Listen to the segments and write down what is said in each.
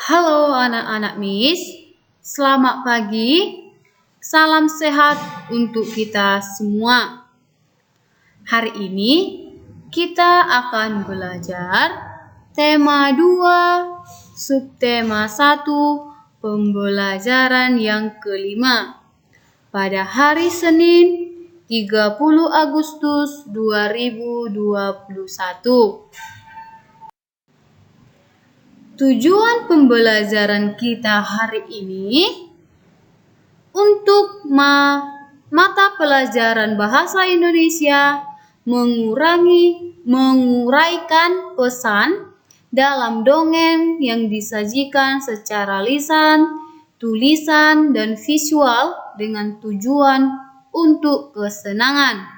Halo anak-anak Miss, selamat pagi. Salam sehat untuk kita semua. Hari ini kita akan belajar tema 2, subtema 1, pembelajaran yang kelima. Pada hari Senin 30 Agustus 2021. Tujuan pembelajaran kita hari ini untuk mata pelajaran bahasa Indonesia menguraikan pesan dalam dongeng yang disajikan secara lisan, tulisan, dan visual dengan tujuan untuk kesenangan.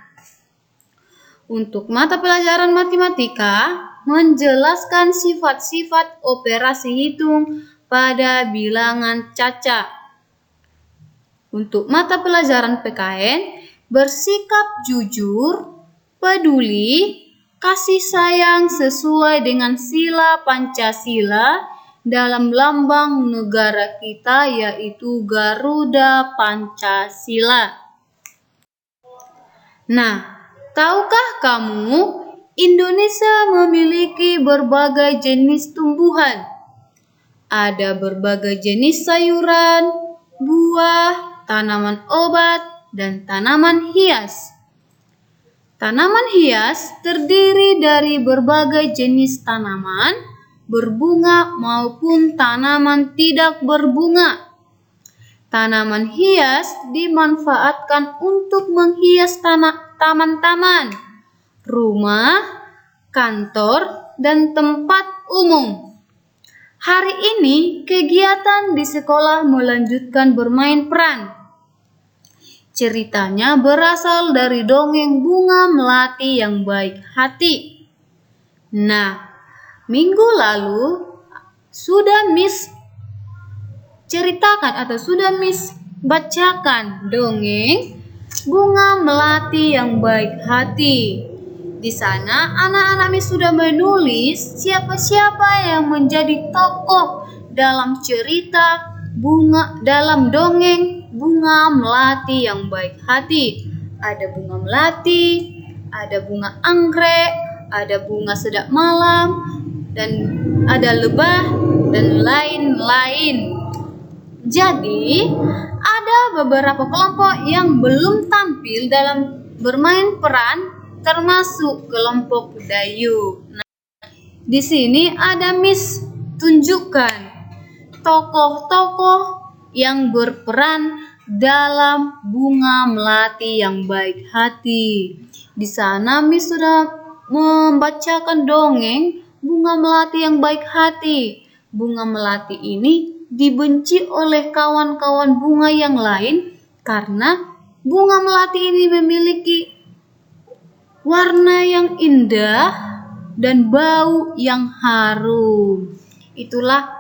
Untuk mata pelajaran matematika, menjelaskan sifat-sifat operasi hitung pada bilangan caca. Untuk mata pelajaran PKN, bersikap jujur, peduli, kasih sayang sesuai dengan sila Pancasila dalam lambang negara kita yaitu Garuda Pancasila. Nah, tahukah kamu Indonesia memiliki berbagai jenis tumbuhan. Ada berbagai jenis sayuran, buah, tanaman obat, dan tanaman hias. Tanaman hias terdiri dari berbagai jenis tanaman, berbunga maupun tanaman tidak berbunga. Tanaman hias dimanfaatkan untuk menghias taman-taman, rumah, kantor, dan tempat umum. Hari ini kegiatan di sekolah melanjutkan bermain peran. Ceritanya berasal dari dongeng Bunga Melati yang Baik Hati. Nah, minggu lalu sudah Miss ceritakan atau sudah Miss bacakan dongeng Bunga Melati yang Baik Hati. Di sana anak-anak Miss sudah menulis siapa-siapa yang menjadi tokoh dalam cerita dalam dongeng Bunga Melati yang Baik Hati. Ada bunga melati, ada bunga anggrek, ada bunga sedap malam, dan ada lebah dan lain-lain. Jadi, ada beberapa kelompok yang belum tampil dalam bermain peran, termasuk kelompok Dayu. Nah, di sini ada Miss tunjukkan tokoh-tokoh yang berperan dalam Bunga Melati yang Baik Hati. Di sana Miss sudah membacakan dongeng Bunga Melati yang Baik Hati. Bunga melati ini dibenci oleh kawan-kawan bunga yang lain karena bunga melati ini memiliki warna yang indah dan bau yang harum. Itulah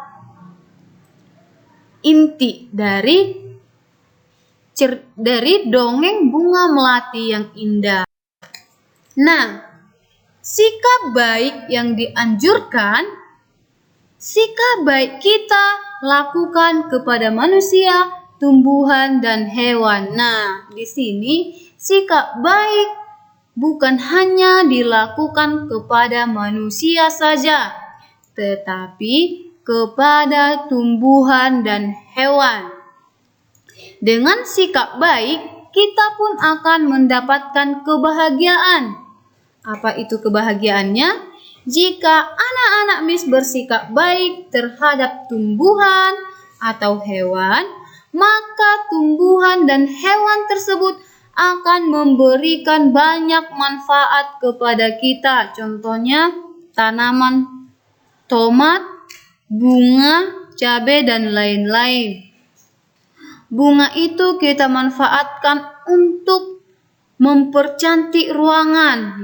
inti dari dongeng Bunga Melati yang Indah. Nah, sikap baik yang dianjurkan, sikap baik kita lakukan kepada manusia, tumbuhan, dan hewan. Nah, di sini sikap baik bukan hanya dilakukan kepada manusia saja, tetapi kepada tumbuhan dan hewan. Dengan sikap baik, kita pun akan mendapatkan kebahagiaan. Apa itu kebahagiaannya? Jika anak-anak Miss bersikap baik terhadap tumbuhan atau hewan, maka tumbuhan dan hewan tersebut akan memberikan banyak manfaat kepada kita. Contohnya tanaman tomat, bunga, cabai, dan lain-lain. Bunga itu kita manfaatkan untuk mempercantik ruangan,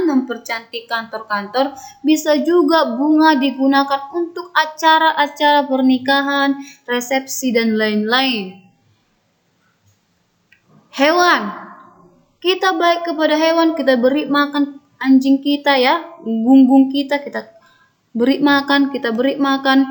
mempercantik kantor-kantor. Bisa juga bunga digunakan untuk acara-acara pernikahan, resepsi, dan lain-lain. Hewan, kita baik kepada hewan, kita beri makan anjing kita, gunggung kita kita beri makan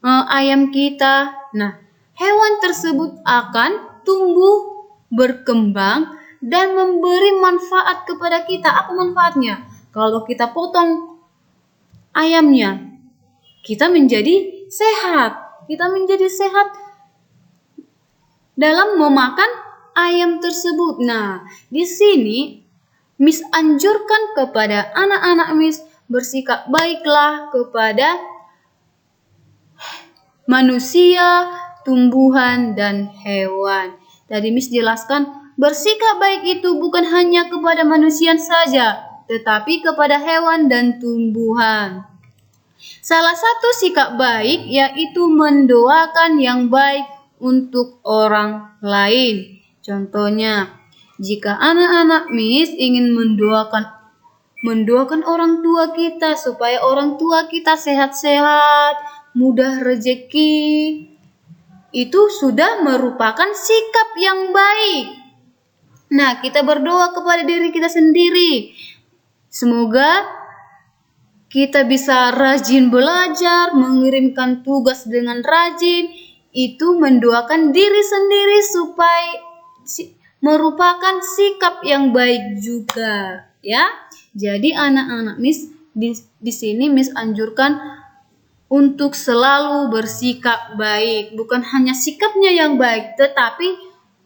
ayam kita. Nah, hewan tersebut akan tumbuh, berkembang, dan memberi manfaat kepada kita. Apa manfaatnya? Kalau kita potong ayamnya, kita menjadi sehat. Kita menjadi sehat dalam memakan ayam tersebut. Nah, di sini Miss anjurkan kepada anak-anak Miss bersikap baiklah kepada manusia, tumbuhan, dan hewan. Tadi Miss jelaskan, bersikap baik itu bukan hanya kepada manusia saja, tetapi kepada hewan dan tumbuhan. Salah satu sikap baik yaitu mendoakan yang baik untuk orang lain. Contohnya, jika anak-anak Miss ingin mendoakan orang tua kita supaya orang tua kita sehat-sehat, mudah rezeki, itu sudah merupakan sikap yang baik. Nah, kita berdoa kepada diri kita sendiri. Semoga kita bisa rajin belajar, mengirimkan tugas dengan rajin. Itu mendoakan diri sendiri supaya merupakan sikap yang baik juga, ya. Jadi anak-anak Miss di sini Miss anjurkan untuk selalu bersikap baik. Bukan hanya sikapnya yang baik, tetapi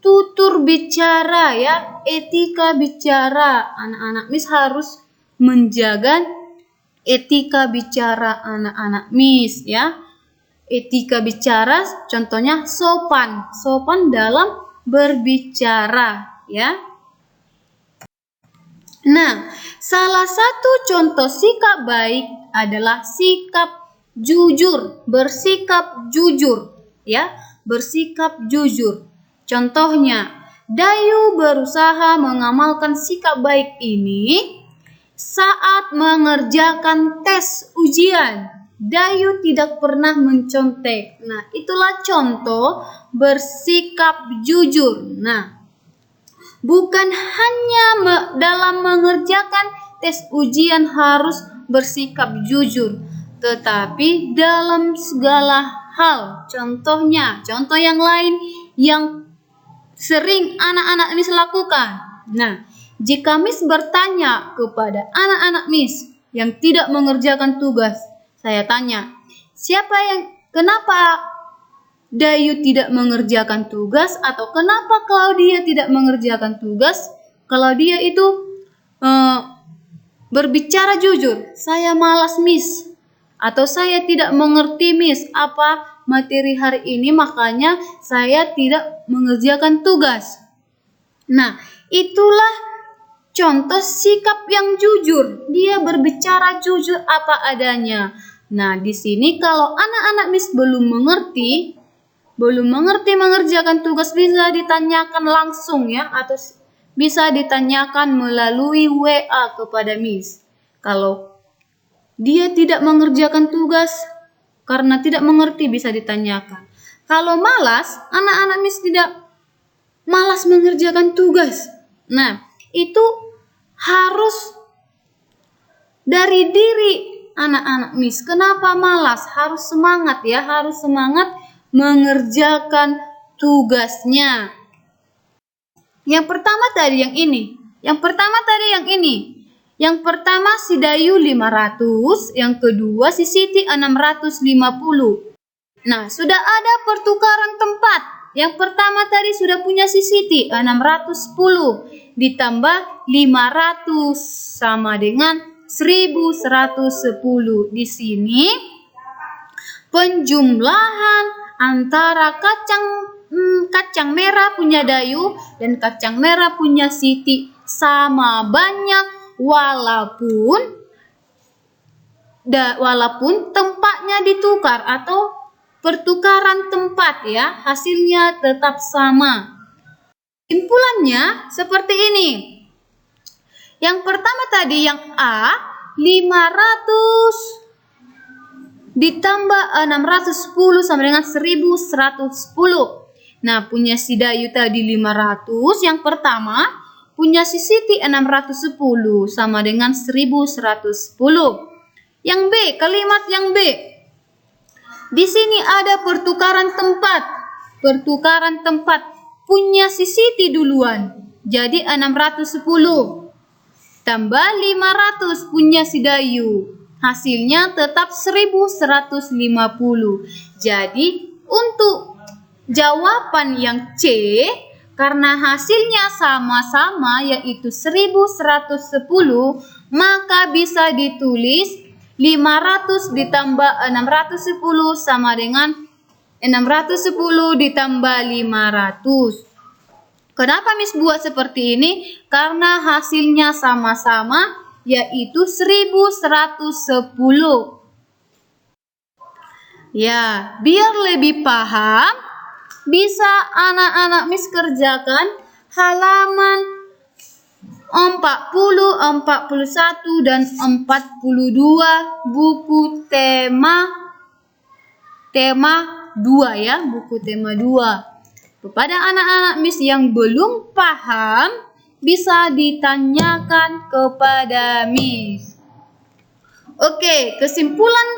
tutur bicara, ya, etika bicara. Anak-anak Miss harus menjaga etika bicara anak-anak Miss, ya. Etika bicara contohnya sopan dalam berbicara, ya. Nah, salah satu contoh sikap baik adalah sikap jujur, bersikap jujur, ya, bersikap jujur. Contohnya, Dayu berusaha mengamalkan sikap baik ini saat mengerjakan tes ujian. Dayu tidak pernah mencontek. Nah, itulah contoh bersikap jujur. Nah, bukan hanya dalam mengerjakan tes ujian harus bersikap jujur, tetapi dalam segala hal. Contoh yang lain yang sering anak-anak Miss lakukan. Nah, jika Miss bertanya kepada anak-anak Miss yang tidak mengerjakan tugas, saya tanya, kenapa Dayu tidak mengerjakan tugas, atau kenapa Claudia tidak mengerjakan tugas? Claudia itu berbicara jujur, saya malas Miss, atau saya tidak mengerti Miss apa materi hari ini, makanya saya tidak mengerjakan tugas. Nah, itulah contoh sikap yang jujur. Dia berbicara jujur apa adanya. Nah, di sini kalau anak-anak Miss belum mengerti mengerjakan tugas, bisa ditanyakan langsung, ya, atau bisa ditanyakan melalui WA kepada Miss. Kalau dia tidak mengerjakan tugas karena tidak mengerti, bisa ditanyakan. Kalau malas, anak-anak Miss tidak malas mengerjakan tugas. Nah, itu harus dari diri anak-anak Miss. Kenapa malas? Harus semangat, ya, harus semangat mengerjakan tugasnya. Yang pertama tadi yang ini. Yang pertama si Dayu 500, yang kedua si Siti 650. Nah, sudah ada pertukaran tempat. Yang pertama tadi sudah punya si Siti 610 ditambah 500 sama dengan 1110. Di sini penjumlahan antara kacang merah punya Dayu dan kacang merah punya Siti sama banyak, walaupun tempatnya ditukar atau pertukaran tempat, ya, hasilnya tetap sama. Simpulannya seperti ini. Yang pertama tadi yang A, 500 ditambah 610 sama dengan 1110. Nah, punya si Dayu tadi 500, yang pertama, punya si Siti 610 sama dengan 1110. Yang B, kalimat yang B. Di sini ada pertukaran tempat. Pertukaran tempat. Punya si Siti duluan. Jadi 610. Tambah 500 punya si Dayu. Hasilnya tetap 1150. Jadi untuk jawaban yang C, karena hasilnya sama-sama yaitu 1110, maka bisa ditulis 500 ditambah 610 sama dengan 610 ditambah 500. Kenapa Miss buat seperti ini? Karena hasilnya sama-sama yaitu 1110. Ya, biar lebih paham, bisa anak-anak Miss kerjakan halaman 40, 41, dan 42 buku tema 2 ya, buku tema 2. Kepada anak-anak Miss yang belum paham, bisa ditanyakan kepada Miss. Oke, kesimpulan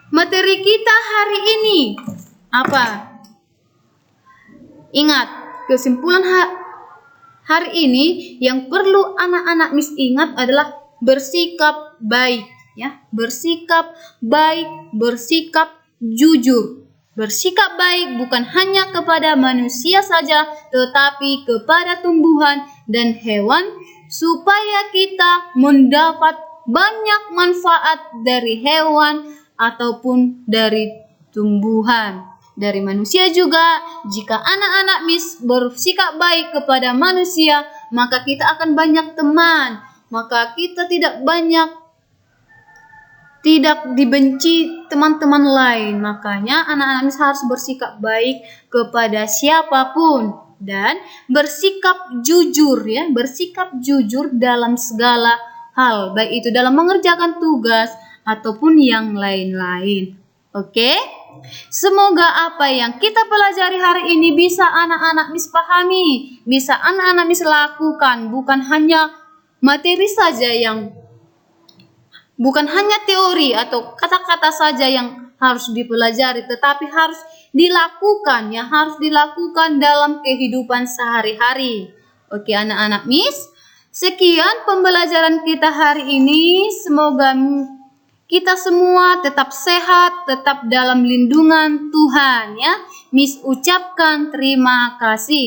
materi kita hari ini apa? Ingat, kesimpulan hari ini yang perlu anak-anak Miss ingat adalah bersikap baik ya, bersikap baik, bersikap jujur. Bersikap baik bukan hanya kepada manusia saja, tetapi kepada tumbuhan dan hewan, supaya kita mendapat banyak manfaat dari hewan ataupun dari tumbuhan. Dari manusia juga, jika anak-anak Miss bersikap baik kepada manusia, maka kita akan banyak teman, maka kita tidak dibenci teman-teman lain. Makanya anak-anak Miss harus bersikap baik kepada siapapun dan bersikap jujur ya, bersikap jujur dalam segala hal, baik itu dalam mengerjakan tugas ataupun yang lain-lain. Oke? Semoga apa yang kita pelajari hari ini bisa anak-anak Miss pahami, bisa anak-anak Miss lakukan, bukan hanya materi saja bukan hanya teori atau kata-kata saja yang harus dipelajari, tetapi harus dilakukan, yang harus dilakukan dalam kehidupan sehari-hari. Oke anak-anak Miss, sekian pembelajaran kita hari ini. Semoga kita semua tetap sehat, tetap dalam lindungan Tuhan ya. Miss ucapkan terima kasih.